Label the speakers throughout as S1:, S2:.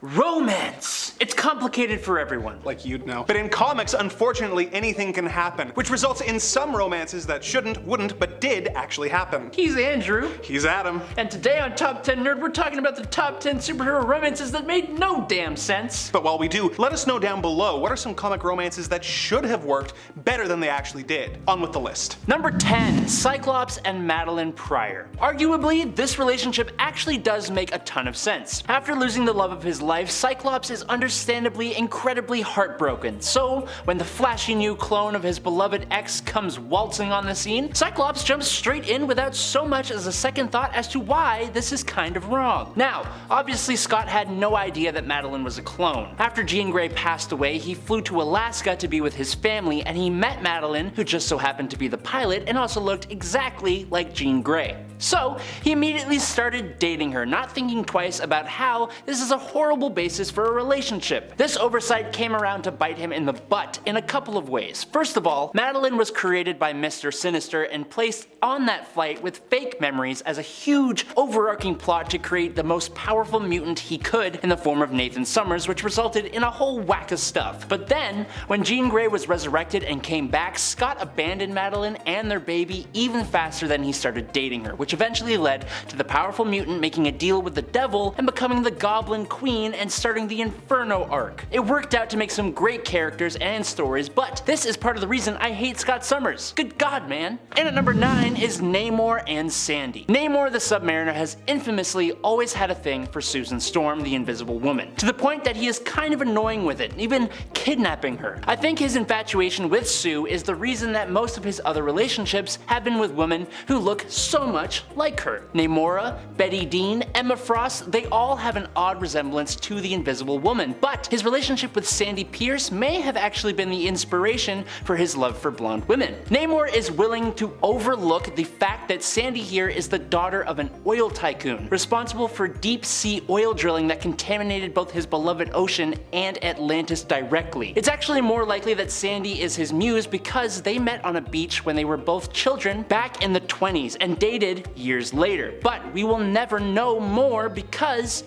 S1: Romance! It's complicated for everyone.
S2: Like you'd know. But in comics, unfortunately, anything can happen, which results in some romances that shouldn't, wouldn't, but did actually happen.
S1: He's Andrew.
S2: He's Adam.
S1: And today on Top 10 Nerd, we're talking about the top 10 superhero romances that made no damn sense.
S2: But while we do, let us know down below what are some comic romances that should have worked better than they actually did. On with the list.
S1: Number 10, Cyclops and Madelyne Pryor. Arguably, this relationship actually does make a ton of sense. After losing the love of his life, Cyclops is understandably incredibly heartbroken. So, when the flashy new clone of his beloved ex comes waltzing on the scene, Cyclops jumps straight in without so much as a second thought as to why this is kind of wrong. Now, obviously Scott had no idea that Madelyne was a clone. After Jean Grey passed away, he flew to Alaska to be with his family, and he met Madelyne, who just so happened to be the pilot and also looked exactly like Jean Grey. So, he immediately started dating her, not thinking twice about how this is a horrible basis for a relationship. This oversight came around to bite him in the butt in a couple of ways. First of all, Madelyne was created by Mr. Sinister and placed on that flight with fake memories as a huge overarching plot to create the most powerful mutant he could in the form of Nathan Summers, which resulted in a whole whack of stuff. But then, when Jean Grey was resurrected and came back, Scott abandoned Madelyne and their baby even faster than he started dating her, which eventually led to the powerful mutant making a deal with the devil and becoming the Goblin Queen and starting the Inferno arc. It worked out to make some great characters and stories, but this is part of the reason I hate Scott Summers. Good god, man. And at number 9 is Namor and Sandy. Namor the Submariner has infamously always had a thing for Susan Storm, the Invisible Woman, to the point that he is kind of annoying with it, even kidnapping her. I think his infatuation with Sue is the reason that most of his other relationships have been with women who look so much like her. Namora, Betty Dean, Emma Frost, they all have an odd resemblance to the Invisible Woman, but his relationship with Sandy Pierce may have actually been the inspiration for his love for blonde women. Namor is willing to overlook the fact that Sandy here is the daughter of an oil tycoon, responsible for deep sea oil drilling that contaminated both his beloved ocean and Atlantis directly. It's actually more likely that Sandy is his muse because they met on a beach when they were both children back in the 20s and dated years later. But we will never know more because,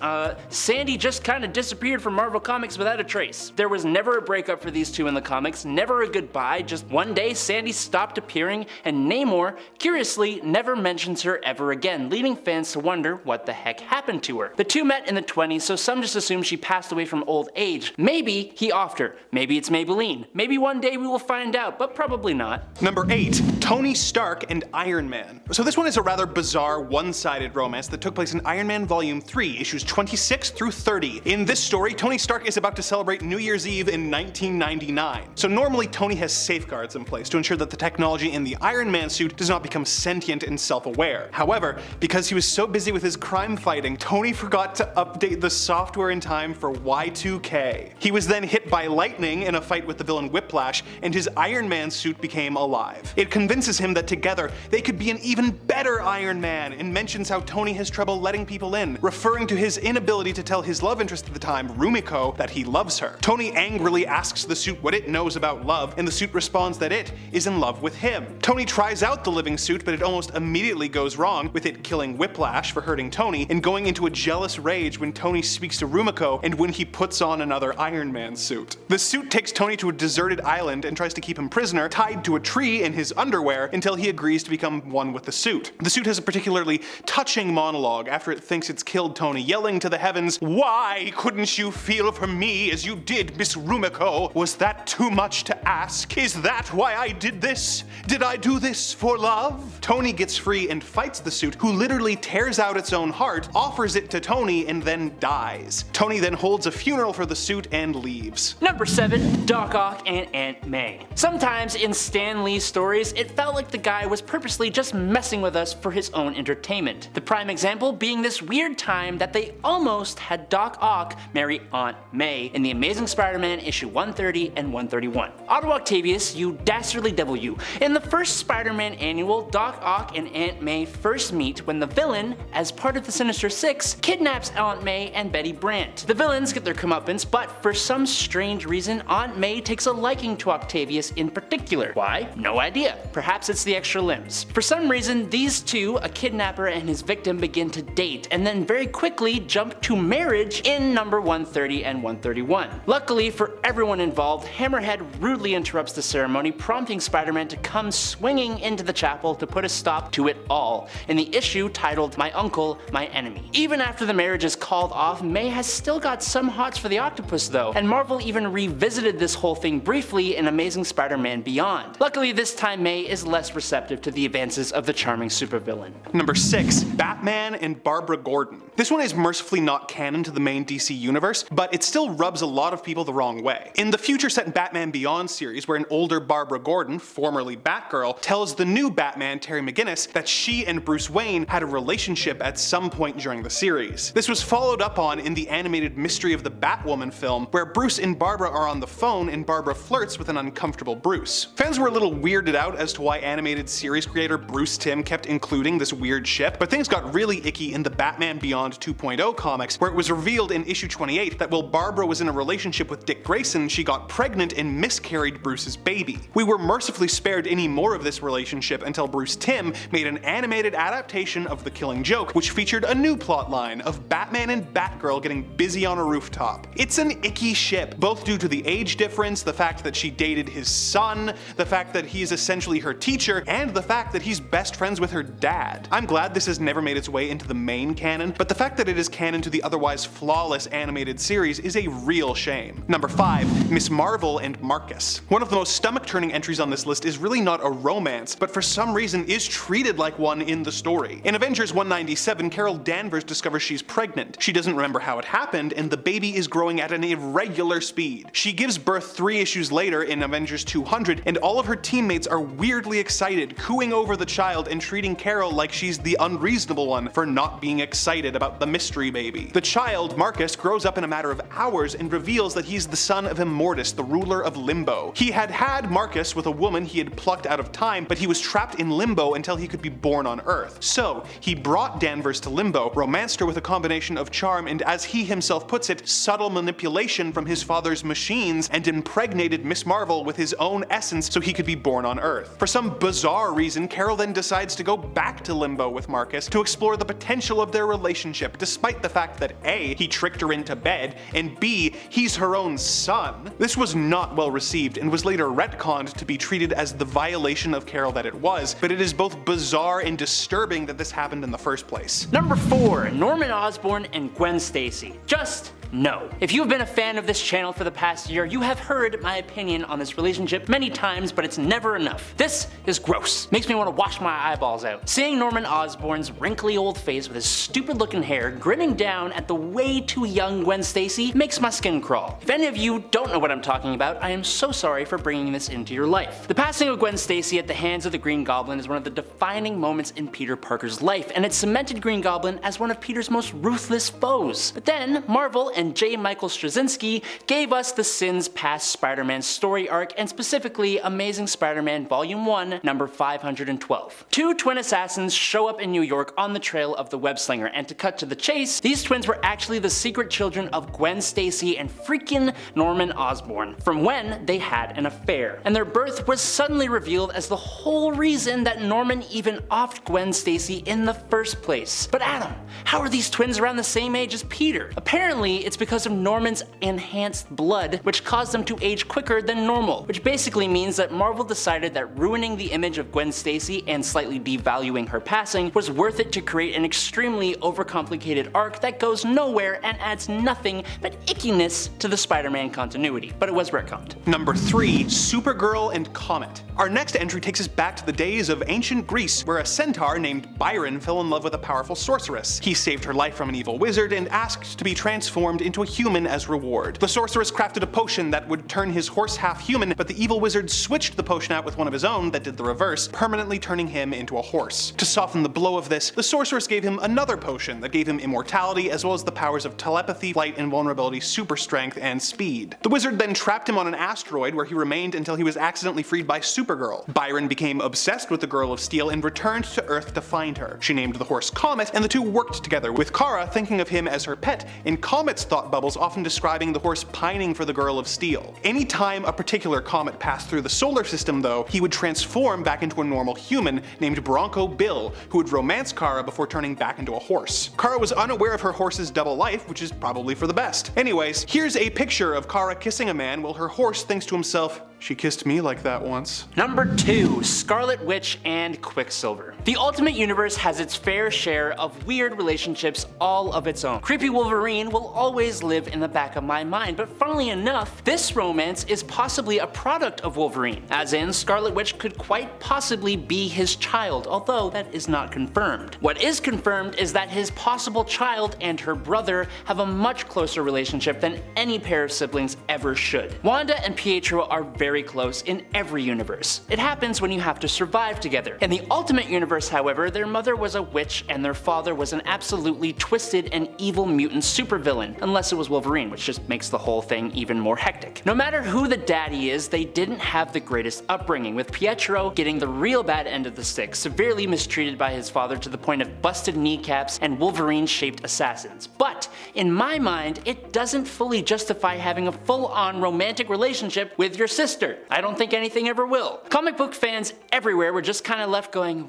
S1: Sandy just kinda disappeared from Marvel Comics without a trace. There was never a breakup for these two in the comics, never a goodbye, just one day Sandy stopped appearing and Namor, curiously, never mentions her ever again, leaving fans to wonder what the heck happened to her. The two met in the 20s, so some just assume she passed away from old age. Maybe he offed her, maybe it's Madelyne, maybe one day we will find out, but probably not.
S2: Number 8, Tony Stark and Iron Man. So this one is a rather bizarre, one-sided romance that took place in Iron Man Volume 3, issues 26 through 30. In this story, Tony Stark is about to celebrate New Year's Eve in 1999. So normally Tony has safeguards in place to ensure that the technology in the Iron Man suit does not become sentient and self-aware. However, because he was so busy with his crime fighting, Tony forgot to update the software in time for Y2K. He was then hit by lightning in a fight with the villain Whiplash, and his Iron Man suit became alive. It convinces him that together they could be an even better Iron Man, and mentions how Tony has trouble letting people in, referring to his inability to tell his love interest at the time, Rumiko, that he loves her. Tony angrily asks the suit what it knows about love, and the suit responds that it is in love with him. Tony tries out the living suit, but it almost immediately goes wrong, with it killing Whiplash for hurting Tony, and going into a jealous rage when Tony speaks to Rumiko and when he puts on another Iron Man suit. The suit takes Tony to a deserted island and tries to keep him prisoner, tied to a tree in his underwear, until he agrees to become one with the suit. The suit has a particularly touching monologue after it thinks it's killed Tony, yelling to the heavens, "Why couldn't you feel for me as you did, Miss Rumiko? Was that too much to ask? Is that why I did this? Did I do this for love?" Tony gets free and fights the suit, who literally tears out its own heart, offers it to Tony, and then dies. Tony then holds a funeral for the suit and leaves.
S1: Number 7, Doc Ock and Aunt May. Sometimes in Stan Lee's stories, it felt like the guy was purposely just messing with us for his own entertainment. The prime example being this weird time that they almost had Doc Ock marry Aunt May in The Amazing Spider-Man issue 130 and 131. Otto Octavius, you dastardly devil you. In the first Spider-Man annual, Doc Ock and Aunt May first meet when the villain, as part of the Sinister Six, kidnaps Aunt May and Betty Brant. The villains get their comeuppance, but for some strange reason, Aunt May takes a liking to Octavius in particular. Why? No idea. Perhaps perhaps it's the extra limbs. For some reason, these two, a kidnapper and his victim, begin to date, and then very quickly jump to marriage in number 130 and 131. Luckily for everyone involved, Hammerhead rudely interrupts the ceremony, prompting Spider-Man to come swinging into the chapel to put a stop to it all, in the issue titled My Uncle, My Enemy. Even after the marriage is called off, May has still got some hots for the octopus though, and Marvel even revisited this whole thing briefly in Amazing Spider-Man Beyond. Luckily this time May is less receptive to the advances of the charming supervillain.
S2: Number 6. Batman and Barbara Gordon. This one is mercifully not canon to the main DC universe, but it still rubs a lot of people the wrong way. In the future set in Batman Beyond series, where an older Barbara Gordon, formerly Batgirl, tells the new Batman, Terry McGinnis, that she and Bruce Wayne had a relationship at some point during the series. This was followed up on in the animated Mystery of the Batwoman film, where Bruce and Barbara are on the phone and Barbara flirts with an uncomfortable Bruce. Fans were a little weirded out as to why animated series creator Bruce Timm kept including this weird ship, but things got really icky in the Batman Beyond 2.0 comics, where it was revealed in issue 28 that while Barbara was in a relationship with Dick Grayson, she got pregnant and miscarried Bruce's baby. We were mercifully spared any more of this relationship until Bruce Timm made an animated adaptation of The Killing Joke, which featured a new plotline of Batman and Batgirl getting busy on a rooftop. It's an icky ship, both due to the age difference, the fact that she dated his son, the fact that he's essentially her teacher, and the fact that he's best friends with her dad. I'm glad this has never made its way into the main canon, but the fact that it is canon to the otherwise flawless animated series is a real shame. Number 5. Miss Marvel and Marcus. One of the most stomach-turning entries on this list is really not a romance, but for some reason is treated like one in the story. In Avengers 197, Carol Danvers discovers she's pregnant. She doesn't remember how it happened, and the baby is growing at an irregular speed. She gives birth 3 issues later in Avengers 200, and all of her teammates are weirdly excited, cooing over the child and treating Carol like she's the unreasonable one for not being excited about the mystery baby. The child, Marcus, grows up in a matter of hours and reveals that he's the son of Immortus, the ruler of Limbo. He had Marcus with a woman he had plucked out of time, but he was trapped in Limbo until he could be born on Earth. So, he brought Danvers to Limbo, romanced her with a combination of charm and, as he himself puts it, subtle manipulation from his father's machines, and impregnated Miss Marvel with his own essence so he could be born on Earth. For some bizarre reason, Carol then decides to go back to Limbo with Marcus to explore the potential of their relationship, despite the fact that A, he tricked her into bed, and B, he's her own son. This was not well received and was later retconned to be treated as the violation of Carol that it was, but it is both bizarre and disturbing that this happened in the first place.
S1: Number 4. Norman Osborn and Gwen Stacy. Just no. If you have been a fan of this channel for the past year, you have heard my opinion on this relationship many times, but it's never enough. This is gross. Makes me want to wash my eyeballs out. Seeing Norman Osborn's wrinkly old face with his stupid looking hair grinning down at the way too young Gwen Stacy makes my skin crawl. If any of you don't know what I'm talking about, I am so sorry for bringing this into your life. The passing of Gwen Stacy at the hands of the Green Goblin is one of the defining moments in Peter Parker's life, and it cemented Green Goblin as one of Peter's most ruthless foes. But then, Marvel and J. Michael Straczynski gave us the Sins Past Spider-Man story arc, and specifically Amazing Spider-Man Volume 1, number 512. 2 twin assassins show up in New York on the trail of the web-slinger, and to cut to the chase, these twins were actually the secret children of Gwen Stacy and freaking Norman Osborn, from when they had an affair. And their birth was suddenly revealed as the whole reason that Norman even offed Gwen Stacy in the first place. But Adam, how are these twins around the same age as Peter? Apparently, it's because of Norman's enhanced blood, which caused them to age quicker than normal, which basically means that Marvel decided that ruining the image of Gwen Stacy and slightly devaluing her passing was worth it to create an extremely overcomplicated arc that goes nowhere and adds nothing but ickiness to the Spider-Man continuity, but it was retconned.
S2: Number 3. Supergirl and Comet. Our next entry takes us back to the days of ancient Greece, where a centaur named Byron fell in love with a powerful sorceress. He saved her life from an evil wizard and asked to be transformed into a human as reward. The sorceress crafted a potion that would turn his horse half human, but the evil wizard switched the potion out with one of his own that did the reverse, permanently turning him into a horse. To soften the blow of this, the sorceress gave him another potion that gave him immortality as well as the powers of telepathy, flight, invulnerability, super strength, and speed. The wizard then trapped him on an asteroid where he remained until he was accidentally freed by Supergirl Supergirl. Byron became obsessed with the Girl of Steel and returned to Earth to find her. She named the horse Comet, and the two worked together, with Kara thinking of him as her pet, and Comet's thought bubbles often describing the horse pining for the Girl of Steel. Anytime a particular comet passed through the solar system though, he would transform back into a normal human named Bronco Bill, who would romance Kara before turning back into a horse. Kara was unaware of her horse's double life, which is probably for the best. Anyways, here's a picture of Kara kissing a man while her horse thinks to himself, "She kissed me like that once."
S1: Number 2. Scarlet Witch and Quicksilver. The Ultimate Universe has its fair share of weird relationships all of its own. Creepy Wolverine will always live in the back of my mind, but funnily enough, this romance is possibly a product of Wolverine, as in Scarlet Witch could quite possibly be his child, although that is not confirmed. What is confirmed is that his possible child and her brother have a much closer relationship than any pair of siblings ever should. Wanda and Pietro are very close in every universe. It happens when you have to survive together. In the Ultimate Universe, however, their mother was a witch and their father was an absolutely twisted and evil mutant supervillain, unless it was Wolverine, which just makes the whole thing even more hectic. No matter who the daddy is, they didn't have the greatest upbringing, with Pietro getting the real bad end of the stick, severely mistreated by his father to the point of busted kneecaps and Wolverine-shaped assassins. But in my mind, it doesn't fully justify having a full-on romantic relationship with your sister. I don't think anything ever will. Comic book fans everywhere were just kind of left going,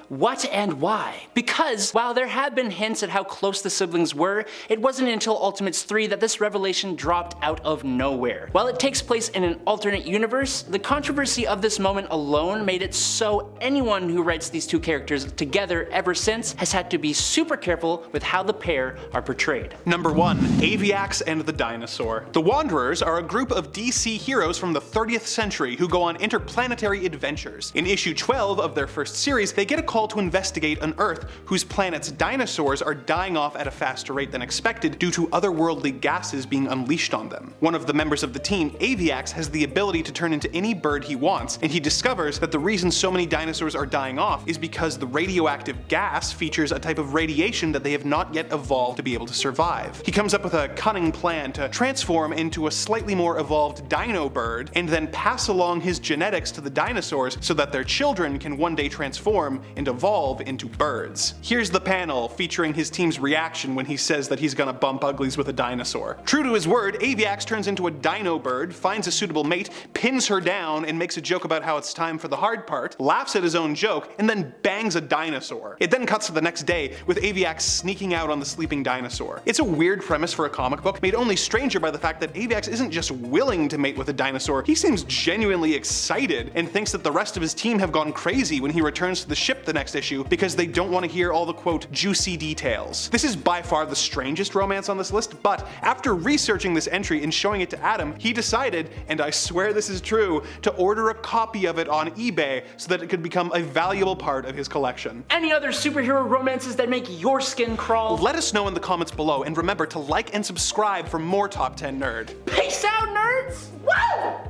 S1: what and why? Because while there have been hints at how close the siblings were, it wasn't until Ultimates 3 that this revelation dropped out of nowhere. While it takes place in an alternate universe, the controversy of this moment alone made it so anyone who writes these two characters together ever since has had to be super careful with how the pair are portrayed.
S2: Number 1. Aviax and the Dinosaur. The Wanderers are a group of DC heroes from the 30th century who go on interplanetary adventures. In issue 12 of their first series, they get a call to investigate an Earth whose planet's dinosaurs are dying off at a faster rate than expected due to otherworldly gases being unleashed on them. One of the members of the team, Aviax, has the ability to turn into any bird he wants, and he discovers that the reason so many dinosaurs are dying off is because the radioactive gas features a type of radiation that they have not yet evolved to be able to survive. He comes up with a cunning plan to transform into a slightly more evolved dino bird, and then pass along his genetics to the dinosaurs so that their children can one day transform and evolve into birds. Here's the panel featuring his team's reaction when he says that he's gonna bump uglies with a dinosaur. True to his word, Aviax turns into a dino bird, finds a suitable mate, pins her down, and makes a joke about how it's time for the hard part, laughs at his own joke, and then bangs a dinosaur. It then cuts to the next day, with Aviax sneaking out on the sleeping dinosaur. It's a weird premise for a comic book, made only stranger by the fact that Aviax isn't just willing to mate with a dinosaur, he seems genuinely excited, and thinks that the rest of his team have gone crazy when he returns to the ship the next issue because they don't want to hear all the quote juicy details. This is by far the strangest romance on this list, but after researching this entry and showing it to Adam, he decided, and I swear this is true, to order a copy of it on eBay so that it could become a valuable part of his collection.
S1: Any other superhero romances that make your skin crawl?
S2: Let us know in the comments below, and remember to like and subscribe for more Top 10 Nerd.
S1: Peace out, nerds! Woo!